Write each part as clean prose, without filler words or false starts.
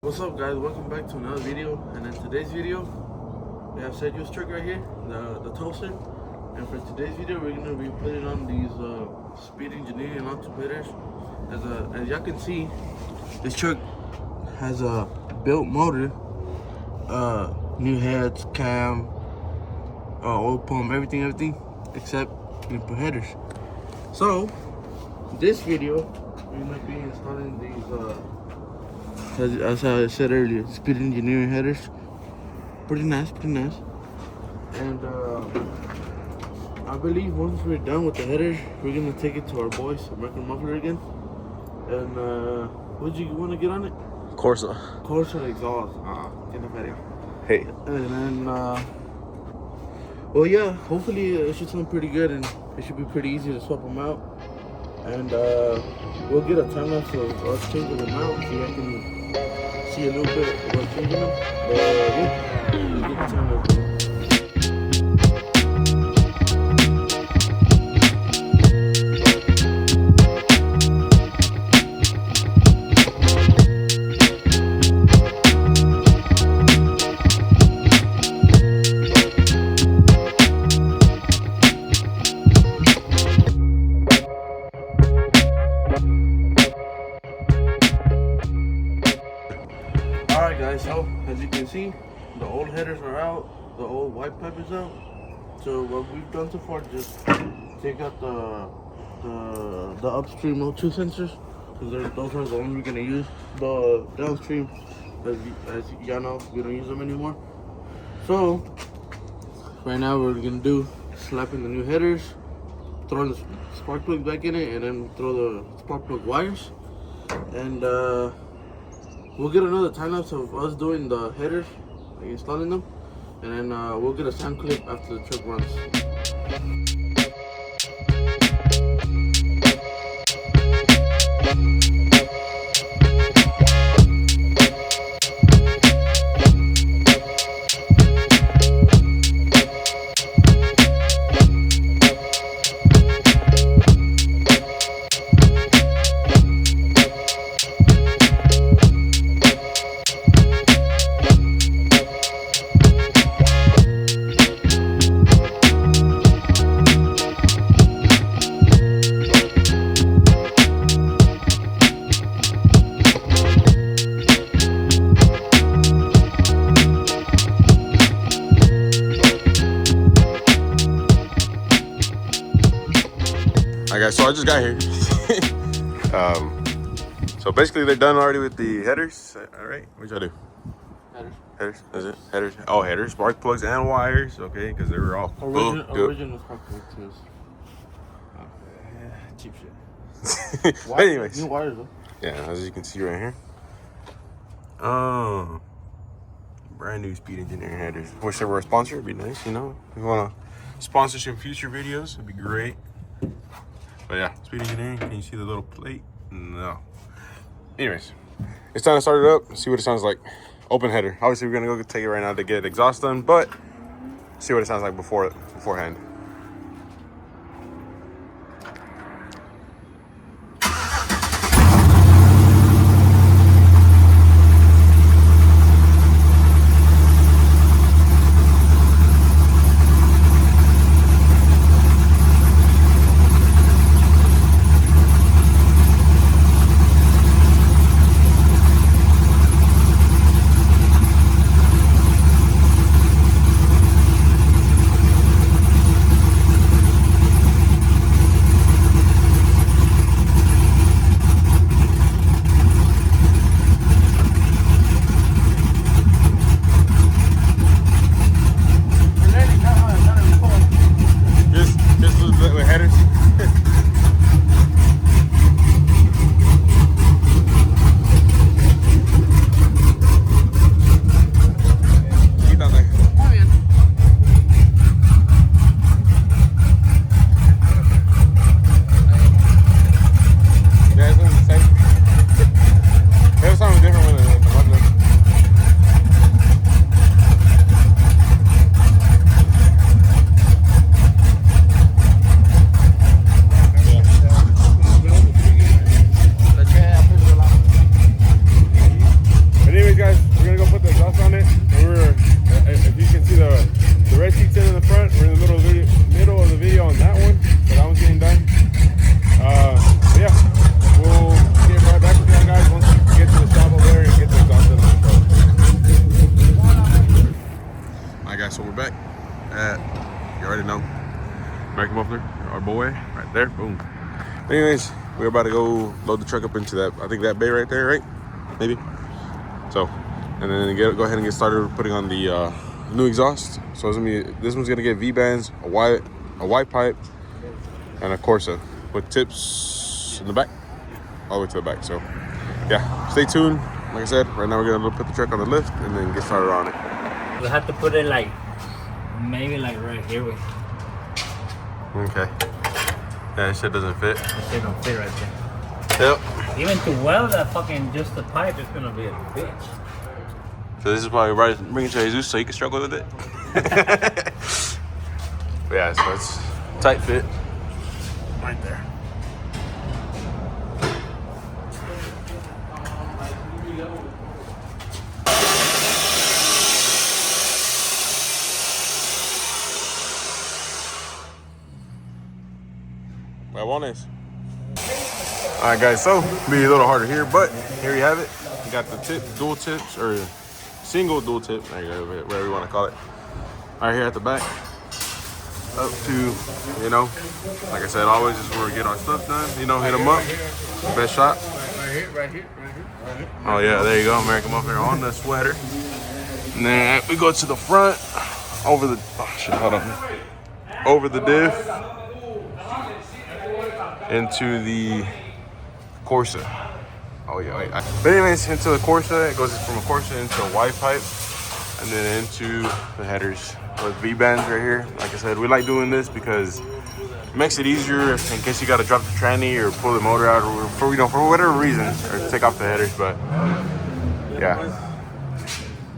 What's up, guys? Welcome back to another video. And in today's video we have Sergio's truck right here, the toaster. And for today's video we're going to be putting on these speed engineering multipliers. As y'all can see, this truck has a built motor, new heads, cam, oil pump, everything except you put headers. So this video we're going to be installing these as I said earlier, speed engineering headers. Pretty nice. And I believe once we're done with the headers, we're gonna take it to our boys, American Muffler again. And what did you want to get on it? Corsa exhaust. Get the video. Hey. And then well, yeah, hopefully it should sound pretty good, and it should be pretty easy to swap them out. And we'll get a time lapse of us changing them out so I can see a little bit about changing them. But yeah, let's get the time lapse. Alright guys, so as you can see, the old headers are out, the old white pipe is out. So what we've done so far, just take out the upstream O2 sensors, because those are the ones we're gonna use. The downstream, as y'all know, we don't use them anymore. So right now we're gonna do slapping the new headers, throwing the spark plug back in it, and then throw the spark plug wires. And we'll get another time lapse of us doing the headers, like installing them, and then we'll get a sound clip after the truck runs. Alright guys, so I just got here. So basically they're done already with the headers. Alright, what y'all do? Headers, that's it? Headers. Oh, headers, spark plugs and wires, okay, because they were all original spark plugs too. Cheap shit. But anyways. New wires though. Yeah, as you can see right here. Brand new speed engineering headers. Wish they were a sponsor, it'd be nice, you know. If you want to sponsor some future videos, it'd be great. But yeah, speed engineering. Can you see the little plate? No. Anyways, it's time to start it up. See what it sounds like. Open header. Obviously, we're gonna go take it right now to get exhaust done, but see what it sounds like beforehand. American muffler, our boy, right there. Boom. Anyways, we're about to go load the truck up into that. I think that bay right there, right? Maybe. So, and then go ahead and get started putting on the new exhaust. So it's gonna be, this one's gonna get V-bands, a white pipe, and a Corsa with tips in the back, all the way to the back. So yeah, stay tuned. Like I said, right now we're gonna put the truck on the lift and then get started on it. We have to put it like, maybe like right here. Okay. Yeah, this shit doesn't fit. That shit don't fit right there. Yep. Even to weld that fucking just the pipe is gonna be a bitch. So this is why we bring it to Jesus so he can struggle with it. But yeah, so it's tight fit right there. Huevones. All right, guys, so be a little harder here, but here you have it. You got the tip, dual tips, or single dual tip, there you go, whatever you want to call it. Right here at the back, up to, you know, like I said, always is where we get our stuff done. You know, hit them up, best shot. Right here. Oh yeah, there you go, American muffler on the sweater. And then we go to the front, over the, oh shit, hold on. Over the diff, into the Corsa. Oh yeah, wait. But anyways, into the Corsa, it goes from a Corsa into a Y pipe, and then into the headers with V-bands right here. Like I said, we like doing this because it makes it easier in case you got to drop the tranny or pull the motor out, or for, you know, for whatever reason, or take off the headers. But yeah,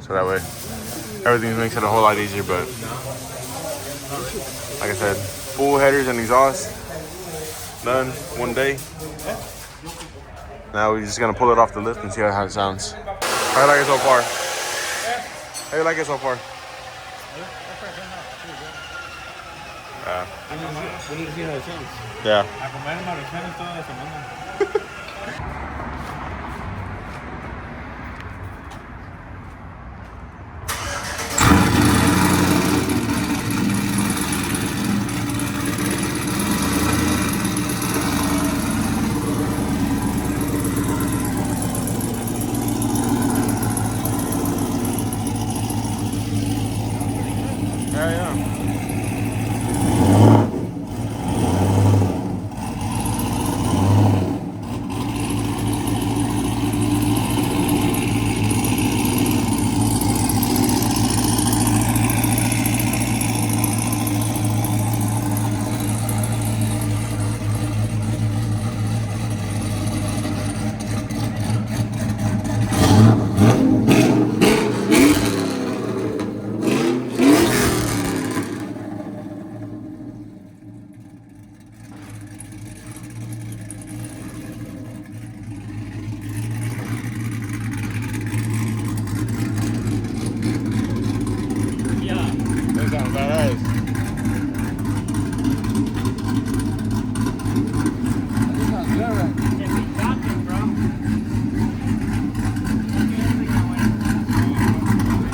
so that way everything makes it a whole lot easier. But like I said, full headers and exhaust done one day. Now we're just gonna pull it off the lift and see how it sounds. How you like it so far? How you like it so far? We need to see how it sounds. Yeah.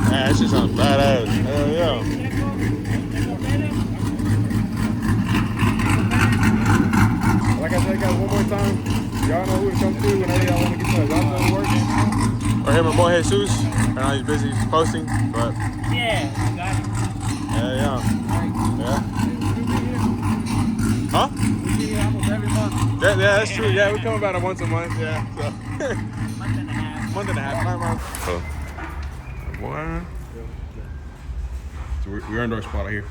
That shit sounds badass. Hell yeah. Like I said, guys, one more time, y'all know who to come to whenever y'all want to get to the work. Or him, my boy Jesus. I know he's busy posting, but Yeah, you got it. yeah. Huh? We see you almost every month. Yeah, that's true. Yeah, we come about it once a month. Yeah. So. Month and a half. Month and a half, 9 months. So, boy. So we earned our spot out here.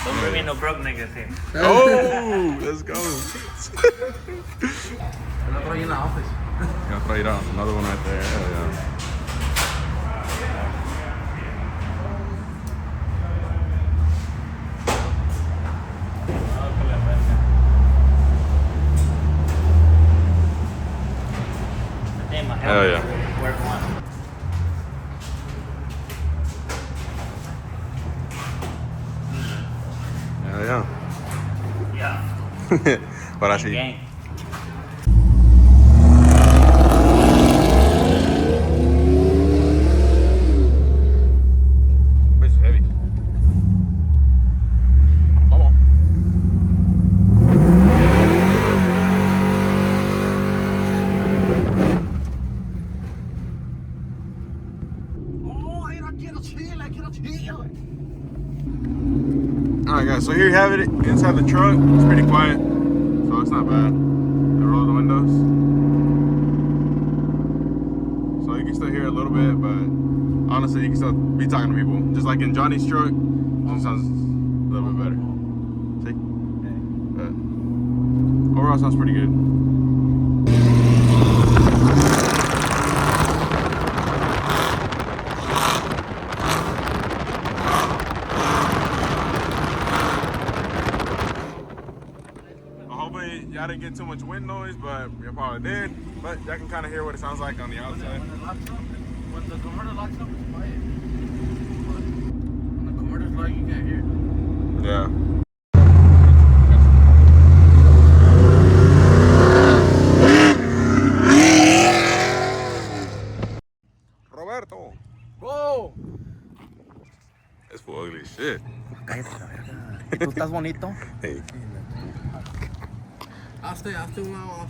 Don't bring me no broke niggas here. Oh, let's go. Another in the office. Gonna throw it out. Another one right there. Hell yeah. Hell yeah. Work one. Hell yeah. Yeah. But I see. Gang. This is heavy. Alright guys, so here you have it inside the truck. It's pretty quiet, so it's not bad. I roll the windows. So you can still hear a little bit, but honestly you can still be talking to people. Just like in Johnny's truck, it sounds a little bit better. See? But overall it sounds pretty good. Y'all didn't get too much wind noise, but you probably did. But y'all can kind of hear what it sounds like on the outside. When the converter locks up, it's quiet. When the converter's locked, you can't hear. Yeah. Roberto. Whoa! That's for ugly as shit. ¿Y tú estás bonito? Hey. I'll stay un lado.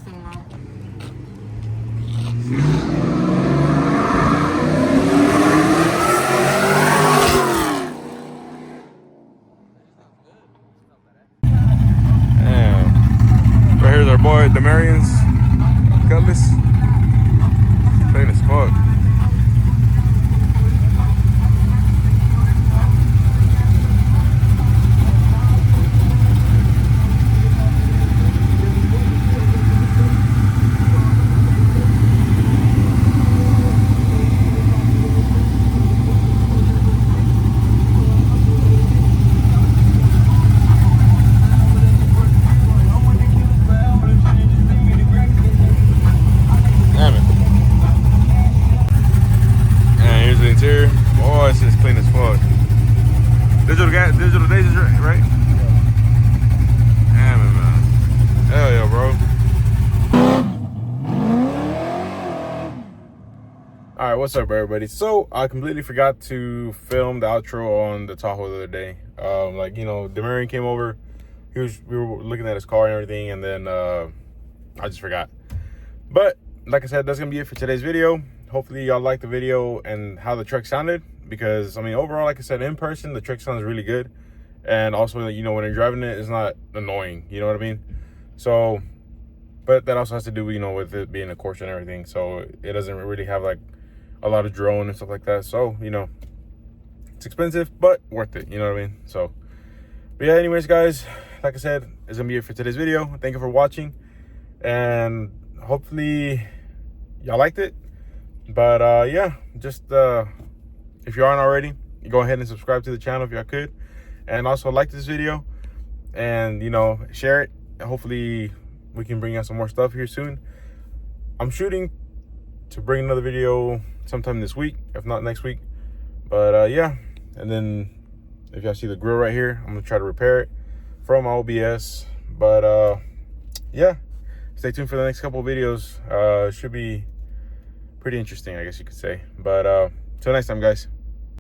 Damn. Right here's our boy, Demarian's Cutlass. Clean as fuck. Interior. Oh, it's just clean as fuck. Digital daisies, right? Damn it, man. Hell yeah, bro. Alright, what's up, everybody? So, I completely forgot to film the outro on the Tahoe the other day. Like, you know, Demarian came over. We were looking at his car and everything, and then I just forgot. But, like I said, that's going to be it for today's video. Hopefully y'all like the video and how the truck sounded, because I mean overall, like I said, in person the truck sounds really good, and also, you know, when you're driving it, it's not annoying, you know what I mean? So, but that also has to do, you know, with it being a Corsa and everything, so it doesn't really have like a lot of drone and stuff like that. So, you know, it's expensive but worth it, you know what I mean? So, but yeah, anyways guys, like I said, it's gonna be it for today's video. Thank you for watching, and hopefully y'all liked it. But yeah, just if you aren't already, go ahead and subscribe to the channel if y'all could, and also like this video, and you know, share it. Hopefully we can bring out some more stuff here soon. I'm shooting to bring another video sometime this week, if not next week. But yeah, and then if y'all see the grill right here, I'm gonna try to repair it from my OBS. But yeah, stay tuned for the next couple of videos. Should be pretty interesting, I guess you could say. But till next time, guys.